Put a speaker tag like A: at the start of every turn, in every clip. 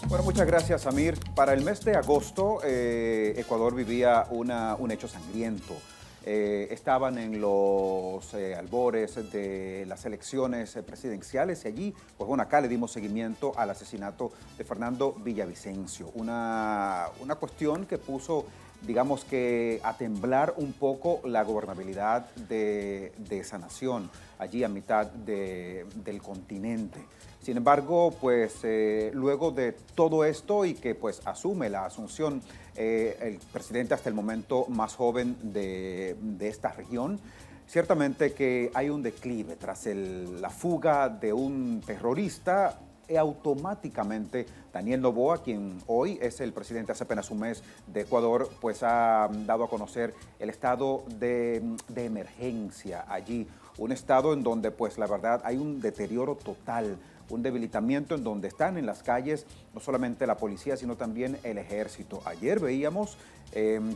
A: Bueno, muchas gracias, Amir. Para el mes de agosto, Ecuador vivía un hecho sangriento. Estaban en los albores de las elecciones presidenciales y allí, pues bueno, acá le dimos seguimiento al asesinato de Fernando Villavicencio. Una cuestión que puso, digamos que, a temblar un poco la gobernabilidad de esa nación, allí a mitad del continente. Sin embargo, pues luego de todo esto y que pues asume la asunción el presidente hasta el momento más joven de esta región, ciertamente que hay un declive tras la fuga de un terrorista. Automáticamente Daniel Noboa, quien hoy es el presidente hace apenas un mes de Ecuador, pues ha dado a conocer el estado de emergencia allí, un estado en donde pues la verdad hay un deterioro total, un debilitamiento en donde están en las calles no solamente la policía, sino también el ejército. Ayer veíamos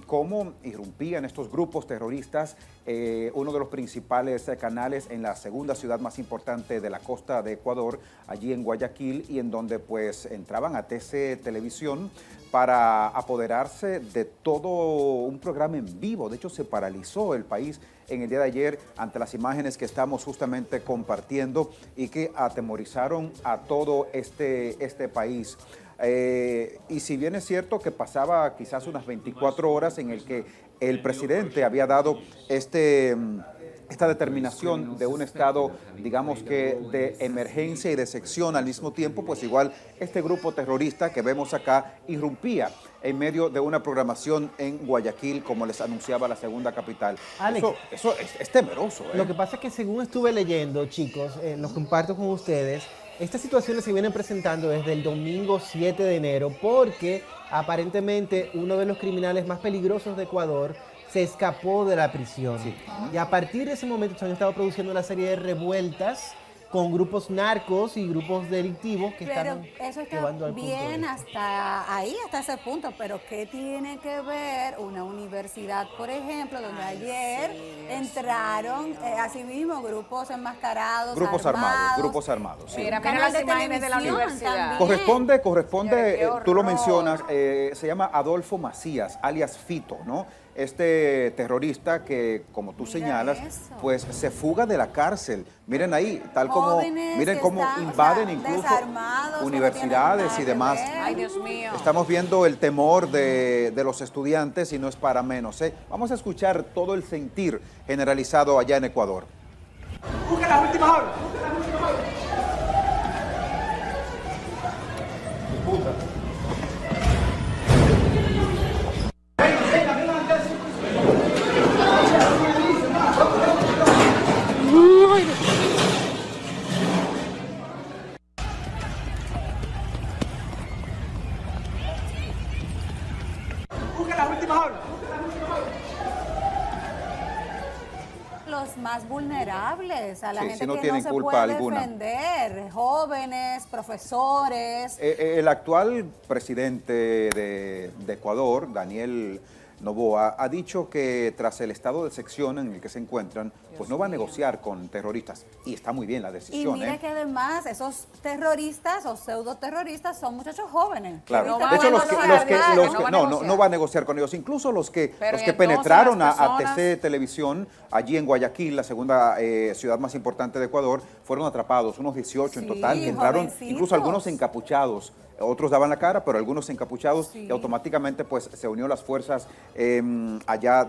A: cómo irrumpían estos grupos terroristas, uno de los principales canales en la segunda ciudad más importante de la costa de Ecuador, allí en Guayaquil, y en donde pues entraban a TC Televisión para apoderarse de todo un programa en vivo. De hecho, se paralizó el país en el día de ayer ante las imágenes que estamos justamente compartiendo y que atemorizaron a todo este país. Y si bien es cierto que pasaba quizás unas 24 horas en el que el presidente había dado esta determinación de un estado, digamos que de emergencia y de sección al mismo tiempo, pues igual este grupo terrorista que vemos acá irrumpía en medio de una programación en Guayaquil, como les anunciaba la segunda capital.
B: Alex,
A: eso es temeroso.
B: Lo que pasa es que según estuve leyendo, chicos, lo comparto con ustedes, estas situaciones se vienen presentando desde el domingo 7 de enero porque aparentemente uno de los criminales más peligrosos de Ecuador se escapó de la prisión. Sí. Y a partir de ese momento se han estado produciendo una serie de revueltas con grupos narcos y grupos delictivos que están llevando al punto.
C: Pero eso está bien hasta ahí, hasta ese punto, pero ¿qué tiene que ver una universidad, por ejemplo, donde ayer entraron, así mismo, grupos enmascarados,
A: grupos armados, sí.
D: Mira las imágenes de la universidad.
A: Corresponde, tú lo mencionas, se llama Adolfo Macías, alias Fito, ¿no? Este terrorista que, como tú señalas, pues se fuga de la cárcel. Miren ahí, miren cómo invaden incluso universidades y demás.
D: Ay, Dios mío.
A: Estamos viendo el temor de los estudiantes y no es para menos, ¿eh? Vamos a escuchar todo el sentir generalizado allá en Ecuador.
E: Busca las últimas horas.
C: Los más vulnerables, a la gente
A: si no
C: que
A: tienen
C: no se
A: culpa
C: puede
A: alguna.
C: defender, jóvenes, profesores.
A: El actual presidente de Ecuador, Daniel Noboa, ha dicho que tras el estado de sección en el que se encuentran, pues no va a negociar con terroristas. Y está muy bien la decisión.
C: Y mira que además esos terroristas o pseudoterroristas son muchachos jóvenes.
A: Claro.
D: No
A: de hecho,
D: no
A: va a negociar con ellos. Incluso los que
D: entonces
A: penetraron
D: las
A: a
D: personas...
A: TC Televisión, allí en Guayaquil, la segunda ciudad más importante de Ecuador, fueron atrapados, unos 18 en total, que entraron,
C: jovencitos.
A: incluso algunos encapuchados. Otros daban la cara, pero algunos encapuchados, y automáticamente pues se unió las fuerzas allá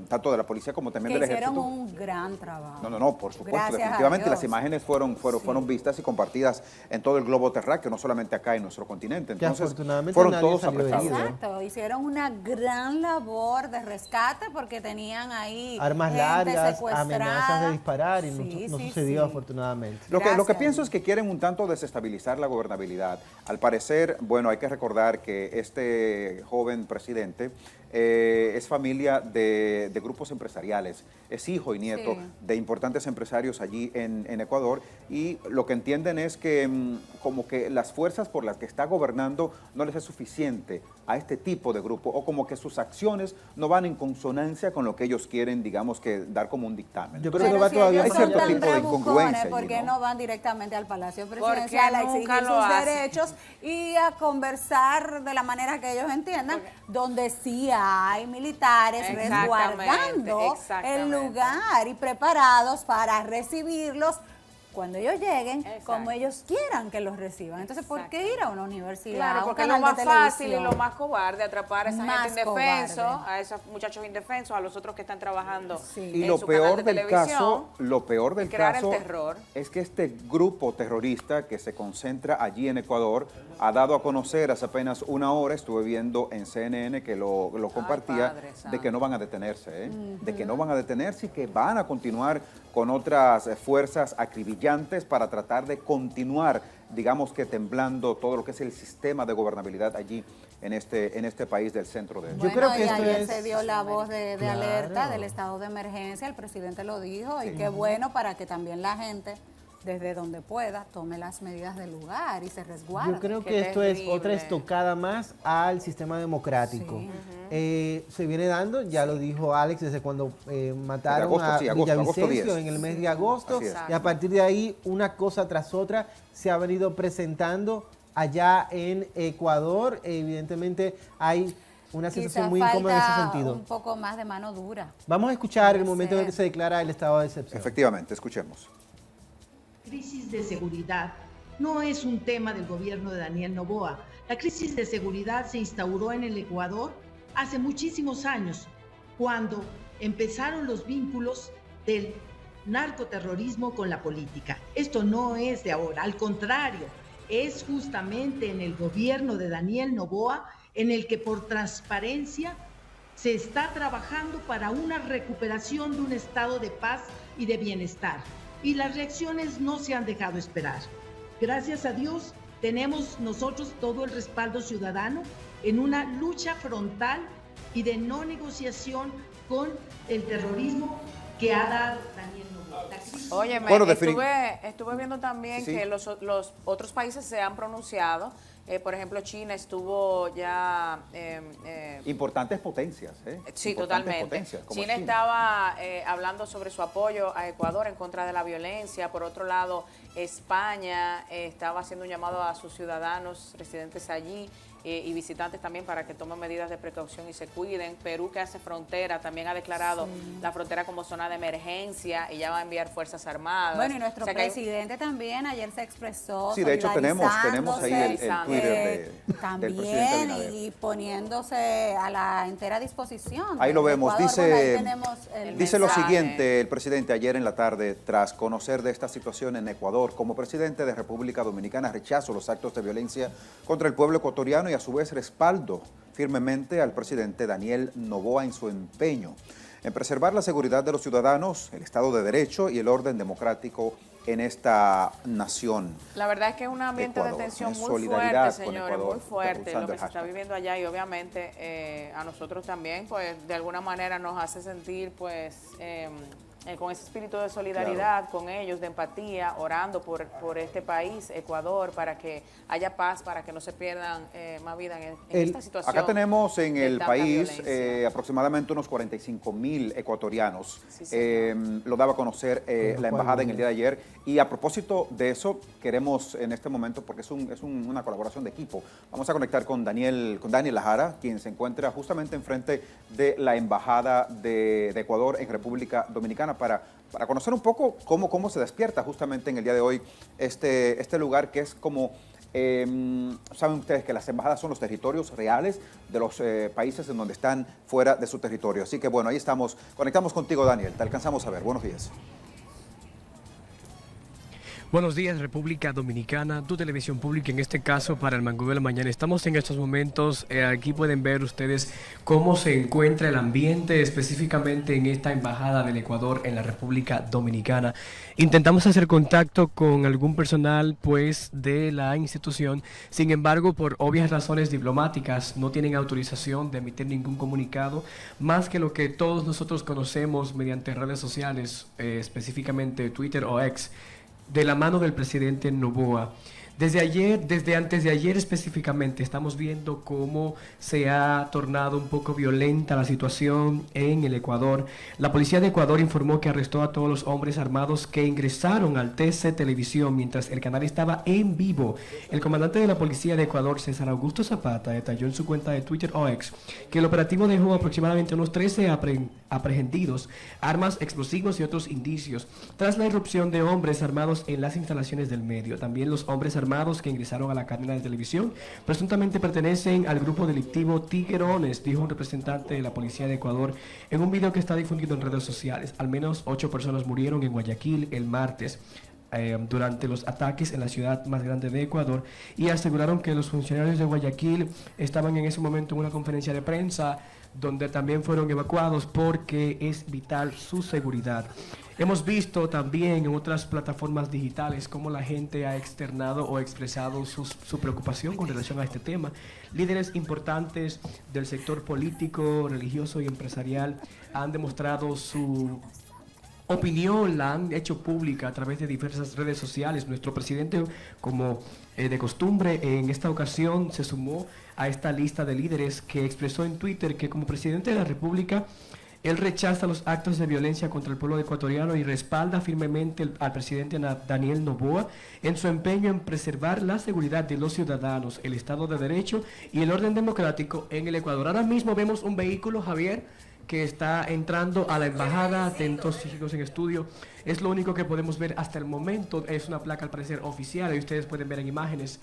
A: tanto de la policía como también del ejército.
C: Hicieron un gran trabajo.
A: No, por supuesto,
C: Gracias
A: definitivamente las imágenes fueron vistas y compartidas en todo el globo terráqueo, no solamente acá en nuestro continente. Entonces,
B: que afortunadamente
A: fueron
B: nadie
A: todos
B: salió
A: apresados.
B: herido.
C: Exacto, hicieron una gran labor de rescate porque tenían ahí
B: armas
C: gente
B: largas,
C: secuestrada.
B: amenazas de disparar y no sucedió
C: sí.
B: afortunadamente.
A: Lo que pienso es que quieren un tanto desestabilizar la gobernabilidad. Al parecer, bueno, hay que recordar que este joven presidente es familia de grupos empresariales, es hijo y nieto
C: Sí.
A: de importantes empresarios allí en Ecuador, y lo que entienden es que como que las fuerzas por las que está gobernando no les es suficiente a este tipo de grupo, o como que sus acciones no van en consonancia con lo que ellos quieren, digamos, que dar como un dictamen.
B: Yo creo que
C: Pero
B: va
C: si
B: todavía
C: ellos
A: Hay
C: son
A: cierto
C: tan
A: tipo de
C: bravucones,
A: incongruencia
C: ¿por
A: allí,
C: qué
A: ¿no?
C: no van directamente al Palacio
D: Porque
C: Presidencial a
D: nunca
C: exigir
D: lo
C: sus
D: hacen.
C: derechos y a conversar de la manera que ellos entiendan, donde sí hay militares
D: Exactamente,
C: resguardando el
D: exactamente.
C: lugar y preparados para recibirlos cuando ellos lleguen,
D: Exacto.
C: como ellos quieran que los reciban? Entonces, ¿por qué ir a una universidad?
D: Claro,
C: a un
D: porque es lo
C: canal de
D: más fácil y
C: televisión?
D: lo más cobarde atrapar a esa
C: Más
D: gente indefenso,
C: cobarde.
D: a esos muchachos indefensos, a los otros que están trabajando
C: Sí.
A: Y
D: en
A: lo
D: su canal
A: peor
D: de
A: del
D: televisión.
A: caso, lo peor del
D: crear el
A: caso
D: terror.
A: es que este grupo terrorista que se concentra allí en Ecuador ha dado a conocer hace apenas una hora, estuve viendo en CNN que lo compartía,
D: Padre
A: de que
D: santo.
A: no van a detenerse, de que no van a detenerse y que van a continuar con otras fuerzas acribillantes para tratar de continuar, digamos que temblando todo lo que es el sistema de gobernabilidad allí en este país del centro de...
B: Yo creo que
C: y
B: esto
C: ayer
B: es-
C: se dio la voz de
B: Claro.
C: alerta del estado de emergencia, el presidente lo dijo, y qué bueno para que también la gente, desde donde pueda, tome las medidas del lugar y se resguarde.
B: Yo creo
D: Qué
B: que esto es
D: terrible.
B: otra estocada más al sistema democrático.
C: Sí.
B: Se viene dando, ya lo dijo Alex, desde cuando mataron
A: agosto,
B: a
A: sí, agosto
B: Villavicencio
A: 10.
B: en el mes de agosto,
A: Así es.
B: y a partir de ahí una cosa tras otra se ha venido presentando allá en Ecuador. Evidentemente hay una situación
C: Quizá
B: muy incómoda en ese
C: falta
B: sentido.
C: un poco más de mano dura.
B: Vamos a escuchar el
C: Puede
B: momento en el que
C: ser.
B: se declara el estado de excepción.
A: Efectivamente, escuchemos.
F: Crisis de seguridad no es un tema del gobierno de Daniel Noboa. La crisis de seguridad se instauró en el Ecuador hace muchísimos años, cuando empezaron los vínculos del narcoterrorismo con la política. Esto no es de ahora, al contrario, es justamente en el gobierno de Daniel Noboa en el que por transparencia se está trabajando para una recuperación de un estado de paz y de bienestar. Y las reacciones no se han dejado esperar. Gracias a Dios, tenemos nosotros todo el respaldo ciudadano en una lucha frontal y de no negociación con el terrorismo que ha dado Daniel Noboa. La crisis-
D: Óyeme,
A: Bueno,
D: estuve viendo también
A: Sí, sí.
D: que los otros países se han pronunciado. Por ejemplo, China estuvo ya...
A: Importantes potencias, ¿eh?
D: Sí,
A: Importantes
D: totalmente.
A: potencias, como
D: China estaba hablando sobre su apoyo a Ecuador en contra de la violencia. Por otro lado, España estaba haciendo un llamado a sus ciudadanos residentes allí y visitantes también para que tomen medidas de precaución y se cuiden. Perú, que hace frontera, también ha declarado la frontera como zona de emergencia y ya va a enviar fuerzas armadas.
C: Bueno, y nuestro
D: O sea que hay-
C: presidente también ayer se expresó.
A: Sí, de hecho tenemos ahí el
C: solidarizándose,
A: Twitter del
C: también
A: presidente Abinader.
C: y poniéndose a la entera disposición.
A: Ahí lo
C: de
A: vemos.
C: Ecuador. Bueno, ahí
A: Dice,
C: tenemos el
A: dice lo
D: mensaje.
A: siguiente el presidente ayer en la tarde, tras conocer de esta situación en Ecuador. Como presidente de República Dominicana, rechazo los actos de violencia contra el pueblo ecuatoriano y a su vez respaldo firmemente al presidente Daniel Noboa en su empeño en preservar la seguridad de los ciudadanos, el Estado de Derecho y el orden democrático en esta nación.
D: La verdad es que es un ambiente
A: Ecuador,
D: de tensión
A: en
D: muy
A: solidaridad
D: fuerte,
A: con
D: señores,
A: Ecuador,
D: muy fuerte
A: impulsando
D: lo que
A: el
D: se está
A: hashtag.
D: viviendo allá y obviamente a nosotros también, pues de alguna manera nos hace sentir pues con ese espíritu de solidaridad con ellos, de empatía, orando por este país, Ecuador, para que haya paz, para que no se pierdan más vida en esta situación.
A: Acá tenemos en
D: de
A: el
D: tanta
A: país
D: violencia.
A: aproximadamente unos 45,000 ecuatorianos.
D: Sí, señor.
A: Lo daba a conocer la embajada en el día de ayer. Y a propósito de eso, queremos en este momento, porque es una colaboración de equipo, vamos a conectar con Daniel Lajara, quien se encuentra justamente enfrente de la embajada de Ecuador en República Dominicana, para conocer un poco cómo se despierta justamente en el día de hoy este lugar que es como... saben ustedes que las embajadas son los territorios reales de los países en donde están fuera de su territorio. Así que bueno, ahí estamos. Conectamos contigo, Daniel. Te alcanzamos a ver. Buenos días.
G: Buenos días, República Dominicana, tu televisión pública, en este caso para el Mangú de la Mañana. Estamos en estos momentos, aquí pueden ver ustedes cómo se encuentra el ambiente específicamente en esta embajada del Ecuador en la República Dominicana. Intentamos hacer contacto con algún personal pues de la institución, sin embargo, por obvias razones diplomáticas no tienen autorización de emitir ningún comunicado, más que lo que todos nosotros conocemos mediante redes sociales, específicamente Twitter o X, de la mano del presidente Noboa. Desde antes de ayer específicamente, estamos viendo cómo se ha tornado un poco violenta la situación en el Ecuador. La policía de Ecuador informó que arrestó a todos los hombres armados que ingresaron al TC Televisión mientras el canal estaba en vivo. El comandante de la policía de Ecuador, César Augusto Zapata, detalló en su cuenta de Twitter o X que el operativo dejó aproximadamente unos 13 aprehendidos, armas, explosivos y otros indicios, tras la irrupción de hombres armados en las instalaciones del medio. También los hombres armados que ingresaron a la cadena de televisión presuntamente pertenecen al grupo delictivo Tiguerones, dijo un representante de la policía de Ecuador en un video que está difundido en redes sociales. Al menos 8 personas murieron en Guayaquil el martes durante los ataques en la ciudad más grande de Ecuador, y aseguraron que los funcionarios de Guayaquil estaban en ese momento en una conferencia de prensa donde también fueron evacuados porque es vital su seguridad. Hemos visto también en otras plataformas digitales cómo la gente ha externado o expresado su preocupación con relación a este tema. Líderes importantes del sector político, religioso y empresarial han demostrado su opinión, la han hecho pública a través de diversas redes sociales. Nuestro presidente, como de costumbre, en esta ocasión se sumó a esta lista de líderes que expresó en Twitter que como presidente de la República él rechaza los actos de violencia contra el pueblo ecuatoriano y respalda firmemente al presidente Daniel Noboa en su empeño en preservar la seguridad de los ciudadanos, el Estado de Derecho y el orden democrático en el Ecuador. Ahora mismo vemos un vehículo, Javier, que está entrando a la embajada. Atentos, chicos en estudio, es lo único que podemos ver hasta el momento. Es una placa al parecer oficial y ustedes pueden ver en imágenes.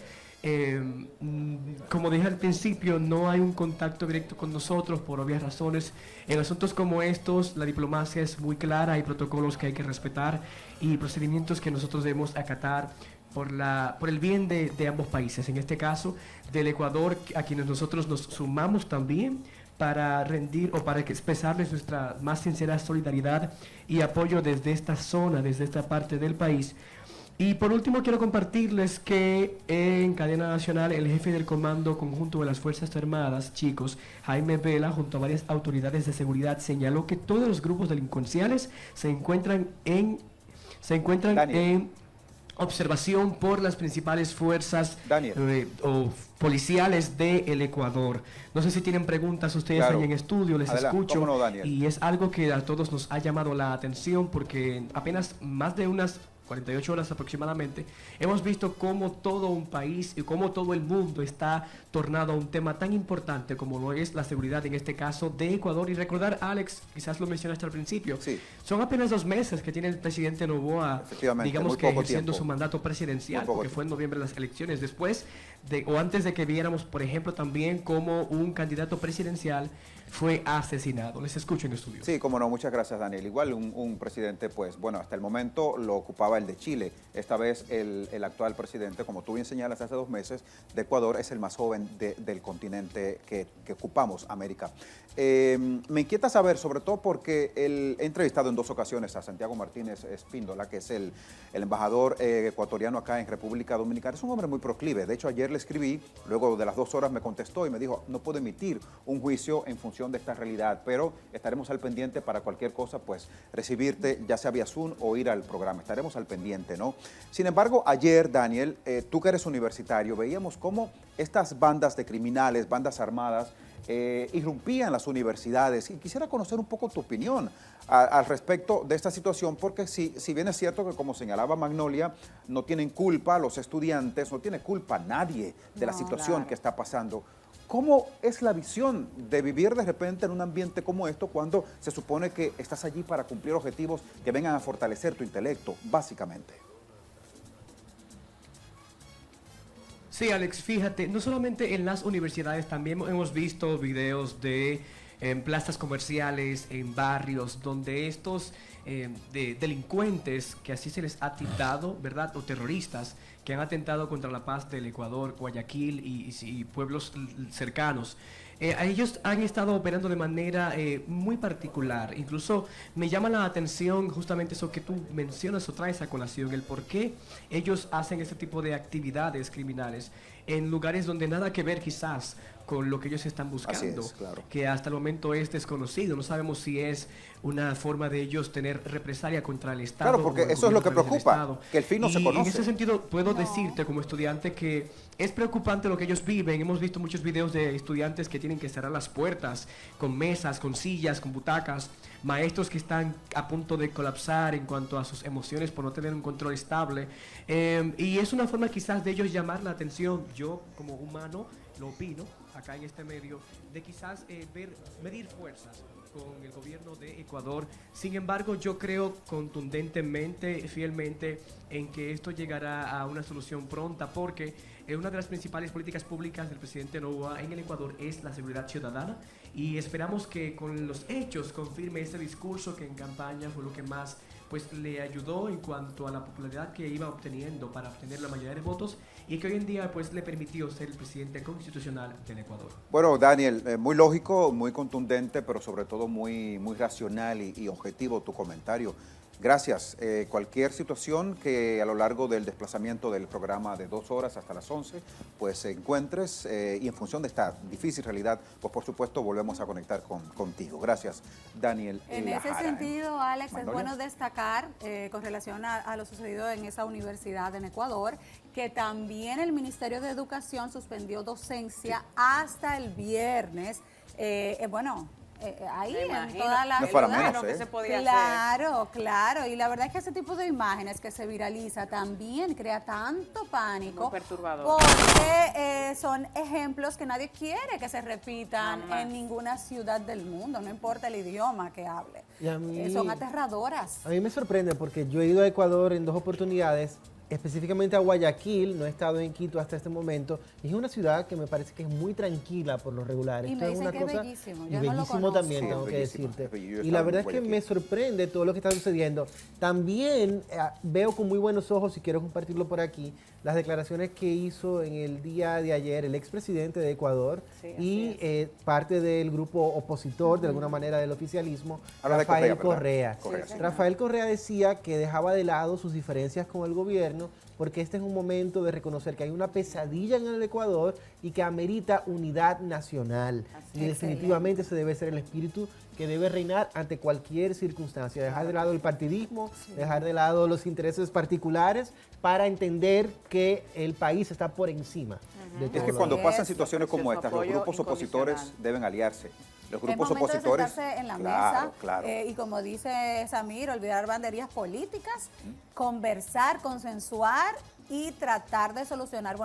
G: Como dije al principio, no hay un contacto directo con nosotros por obvias razones. En asuntos como estos, la diplomacia es muy clara, hay protocolos que hay que respetar y procedimientos que nosotros debemos acatar por el bien de ambos países, en este caso del Ecuador, a quienes nosotros nos sumamos también para rendir o para expresarles nuestra más sincera solidaridad y apoyo desde esta zona, desde esta parte del país. Y por último quiero compartirles que en cadena nacional el jefe del Comando Conjunto de las Fuerzas Armadas, chicos, Jaime Vela, junto a varias autoridades de seguridad, señaló que todos los grupos delincuenciales se encuentran en observación por las principales fuerzas o policiales del Ecuador. No sé si tienen preguntas ustedes ahí en estudio, les escucho.
A: ¿Cómo no, Daniel?
G: Y es algo que a todos nos ha llamado la atención porque apenas más de unas 48 horas aproximadamente, hemos visto cómo todo un país y cómo todo el mundo está tornado a un tema tan importante como lo es la seguridad, en este caso de Ecuador. Y recordar, Alex, quizás lo mencionaste al principio,
A: sí,
G: son apenas 2 meses que tiene el presidente Noboa, digamos que ejerciendo su mandato presidencial, porque fue en noviembre las elecciones, después o antes de que viéramos, por ejemplo, también como un candidato presidencial fue asesinado. Les escucho en estudio.
A: Sí, como no, muchas gracias, Daniel. Igual un presidente, pues bueno, hasta el momento lo ocupaba el de Chile. Esta vez el actual presidente, como tú bien señalas, hace 2 meses, de Ecuador, es el más joven del continente que ocupamos, América. Me inquieta saber, sobre todo porque he entrevistado en 2 ocasiones a Santiago Martínez Espíndola, que es el embajador ecuatoriano acá en República Dominicana. Es un hombre muy proclive. De hecho, ayer le escribí, luego de las 2 horas me contestó y me dijo, no puedo emitir un juicio en función de esta realidad, pero estaremos al pendiente para cualquier cosa, pues recibirte, ya sea vía Zoom o ir al programa. Estaremos al pendiente, ¿no? Sin embargo, ayer, Daniel, tú que eres universitario, veíamos cómo estas bandas de criminales, bandas armadas, irrumpían las universidades, y quisiera conocer un poco tu opinión al respecto de esta situación, porque si bien es cierto que, como señalaba Magnolia, no tienen culpa los estudiantes, no tiene culpa nadie de la situación que está pasando. ¿Cómo es la visión de vivir de repente en un ambiente como esto cuando se supone que estás allí para cumplir objetivos que vengan a fortalecer tu intelecto, básicamente?
G: Sí, Alex, fíjate, no solamente en las universidades, también hemos visto videos de en plazas comerciales, en barrios, donde estos de delincuentes, que así se les ha tildado, ¿verdad? O terroristas que han atentado contra la paz del Ecuador, Guayaquil y pueblos cercanos. Ellos han estado operando de manera muy particular. Incluso me llama la atención justamente eso que tú mencionas o traes a colación, el por qué ellos hacen este tipo de actividades criminales en lugares donde nada que ver quizás con lo que ellos están buscando,
A: Así es, claro.
G: que hasta el momento es desconocido. No sabemos si es una forma de ellos tener represalia contra el Estado.
A: Claro, porque
G: o el
A: eso es lo que
G: gobierno del
A: preocupa,
G: Estado.
A: que el fin no se
G: Y
A: conoce.
G: en ese sentido puedo decirte como estudiante que es preocupante lo que ellos viven. Hemos visto muchos videos de estudiantes que tienen que cerrar las puertas con mesas, con sillas, con butacas, maestros que están a punto de colapsar en cuanto a sus emociones por no tener un control estable. Y es una forma quizás de ellos llamar la atención. Yo como humano lo opino acá en este medio, de quizás medir fuerzas con el gobierno de Ecuador. Sin embargo, yo creo contundentemente, fielmente, en que esto llegará a una solución pronta, porque una de las principales políticas públicas del presidente Noboa en el Ecuador es la seguridad ciudadana, y esperamos que con los hechos confirme ese discurso que en campaña fue lo que más pues le ayudó en cuanto a la popularidad que iba obteniendo para obtener la mayoría de votos, y que hoy en día pues le permitió ser el presidente constitucional del Ecuador.
A: Bueno, Daniel, muy lógico, muy contundente, pero sobre todo muy racional y objetivo tu comentario. Gracias. Cualquier situación que a lo largo del desplazamiento del programa de 2 horas hasta las 11, pues encuentres, y en función de esta difícil realidad, pues por supuesto volvemos a conectar contigo. Gracias, Daniel.
C: En ese
A: Lajara,
C: sentido, Alex,
A: Magnolia.
C: es bueno destacar con relación a lo sucedido en esa universidad en Ecuador, que también el Ministerio de Educación suspendió docencia hasta el viernes. Ahí
D: Me
C: en
D: imagino.
C: toda la
A: No es para
C: ciudad.
A: menos,
D: que se podía
C: Claro, claro. Y la verdad es que ese tipo de imágenes que se viraliza también crea tanto pánico.
D: Muy perturbador.
C: Porque son ejemplos que nadie quiere que se repitan
D: Jamás.
C: en ninguna ciudad del mundo, no importa el idioma que hable.
B: Y a mí-
C: Son aterradoras.
B: A mí me sorprende porque yo he ido a Ecuador en 2 oportunidades, específicamente a Guayaquil, no he estado en Quito hasta este momento, y es una ciudad que me parece que es muy tranquila por lo regular.
C: Y
B: Esto
C: me
B: es
C: dicen
B: una
C: que es
B: cosa
C: bellísimo,
B: y
C: yo no lo
B: bellísimo
C: conozco.
B: también,
A: Sí,
B: tengo
A: es
B: que
A: bellísimo,
B: decirte.
A: es bello. Yo
B: Y
A: estaba
B: la
A: en
B: verdad es que
A: Guayaquil.
B: me sorprende todo lo que está sucediendo. También veo con muy buenos ojos, y quiero compartirlo por aquí, las declaraciones que hizo en el día de ayer el expresidente de Ecuador
D: Sí,
B: y parte del grupo opositor, de alguna manera del oficialismo,
A: Hablas de
B: Rafael
A: Correa, ¿verdad?
B: Correa.
A: Correa, sí.
B: Rafael Correa decía que dejaba de lado sus diferencias con el gobierno, porque este es un momento de reconocer que hay una pesadilla en el Ecuador y que amerita unidad nacional. Y definitivamente ese debe ser el espíritu que debe reinar ante cualquier circunstancia. Dejar de lado el partidismo, dejar de lado los intereses particulares para entender que el país está por encima de
A: Es
B: todo
A: que
B: lo
A: cuando
B: demás.
A: pasan situaciones como
D: Su
A: estas, los
D: apoyo
A: grupos opositores
D: incondicional.
A: deben aliarse. Los
C: Es
A: grupos
C: momento de
A: opositores,
C: sentarse en la
A: claro,
C: mesa
A: claro.
C: y como dice Samir, olvidar banderías políticas, conversar, consensuar y tratar de solucionar,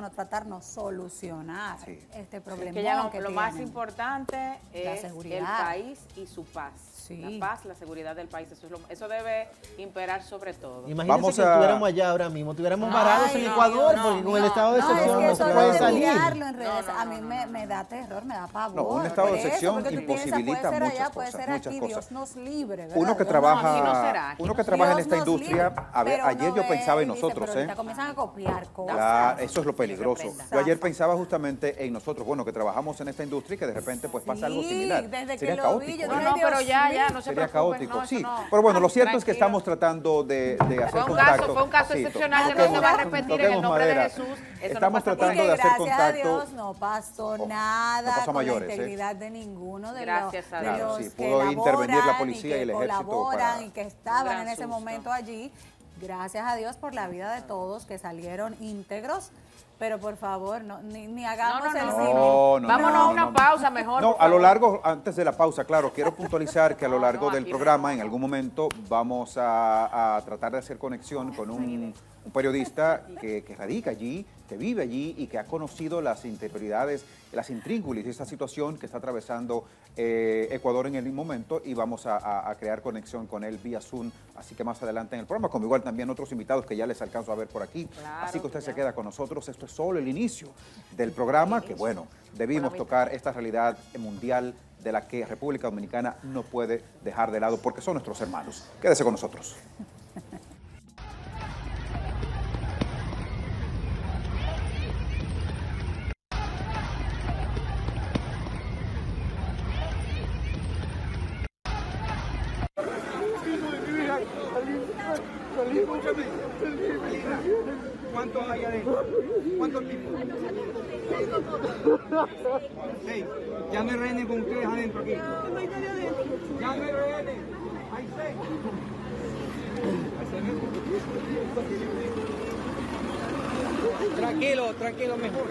C: solucionar
A: Sí.
C: este problema.
D: Que ya lo más importante
C: La
D: es
C: seguridad.
D: el país y su paz.
C: Sí.
D: La paz, la seguridad del país, eso debe imperar sobre todo.
B: Imagínense
A: Vamos
B: que
A: a-
B: estuviéramos allá ahora mismo, estuviéramos
C: Ay,
B: varados en
C: no,
B: Ecuador,
D: no,
B: porque con el
D: no,
B: estado de
C: No, es
B: excepción
C: que
B: no se
C: solo
B: puede
C: de
B: salir.
C: mirarlo en redes,
D: No, no,
C: a mí
D: no,
C: me da terror, me da pavor.
A: No, un estado de
C: por eso,
A: excepción
C: porque tú piensas,
A: imposibilita
C: puede ser
A: muchas
C: allá, puede
A: cosas,
C: ser
A: muchas
C: aquí,
A: cosas.
C: Dios nos libre, ¿verdad?
A: Uno que
C: Dios
A: trabaja,
D: aquí no será, aquí
A: uno
D: no
A: que
D: será.
A: trabaja en
C: Dios
A: esta
C: nos
A: industria,
C: libre,
A: a ver,
C: pero
A: ayer
C: uno
A: yo
C: ve
A: pensaba en
C: y dice,
A: nosotros,
C: pero ahorita comienzan a copiar cosas.
A: Eso es lo peligroso.
D: Tremenda.
A: Yo ayer pensaba justamente en nosotros, bueno, que trabajamos en esta industria y que de repente pues pasa algo
C: Sí,
A: similar.
C: desde que
A: Sería
C: lo
A: caótico.
C: vi, yo
A: ¿eh?
D: No,
C: dije,
D: no, pero
C: Dios
D: ya,
C: mío.
D: no se
A: Sería
D: preocupen.
A: caótico,
D: no, eso
A: sí.
D: no.
A: Pero bueno, lo cierto es que
D: Tranquilo.
A: estamos tratando de hacer
D: Fue un
A: contacto.
D: caso
A: Sí,
D: excepcional que no
A: toquemos-
D: se va a repetir en el
A: toquemos
D: nombre de
A: madera.
D: Jesús. Eso
A: Estamos
D: no pasa
A: tratando
C: Y que
A: de hacer
C: gracias a
A: contacto.
C: Dios no pasó
A: no
C: nada
A: pasó a
C: con
A: mayores,
C: la integridad de ninguno de,
D: Gracias a
C: de
D: Dios.
A: Claro,
C: los
A: sí,
C: que
A: pudo intervenir la
C: laboran
A: policía y el
C: que
A: ejército
C: colaboran
A: para-
C: y que estaban
D: gran
C: en ese
D: susto.
C: momento allí. Gracias a Dios por la vida de todos que salieron íntegros, pero por favor, ni hagamos el
D: no,
C: cine.
A: No,
D: Vámonos
A: no,
D: a una
A: no.
D: pausa mejor.
A: No,
D: por
A: a lo
D: favor.
A: largo, antes de la pausa, claro, quiero puntualizar que a lo largo
D: no,
A: del
D: aquí
A: programa, en algún momento, vamos a tratar de hacer conexión con un periodista que radica allí, que vive allí y que ha conocido las interioridades, las intríngulis de esta situación que está atravesando Ecuador en el momento, y vamos a crear conexión con él vía Zoom, así que más adelante en el programa, como igual también otros invitados que ya les alcanzo a ver por aquí.
D: Claro,
A: así que usted
D: ya.
A: se queda con nosotros, esto es solo el inicio del programa, que bueno, debimos tocar esta realidad mundial de la que República Dominicana no puede dejar de lado porque son nuestros hermanos. Quédese con nosotros.
E: ¿Cuántos hay adentro? ¿Cuántos tipos? Seis. Ya no hay rehenes con ustedes adentro aquí. Ya no hay rehenes. Hay 6. Tranquilo, tranquilo, mejor.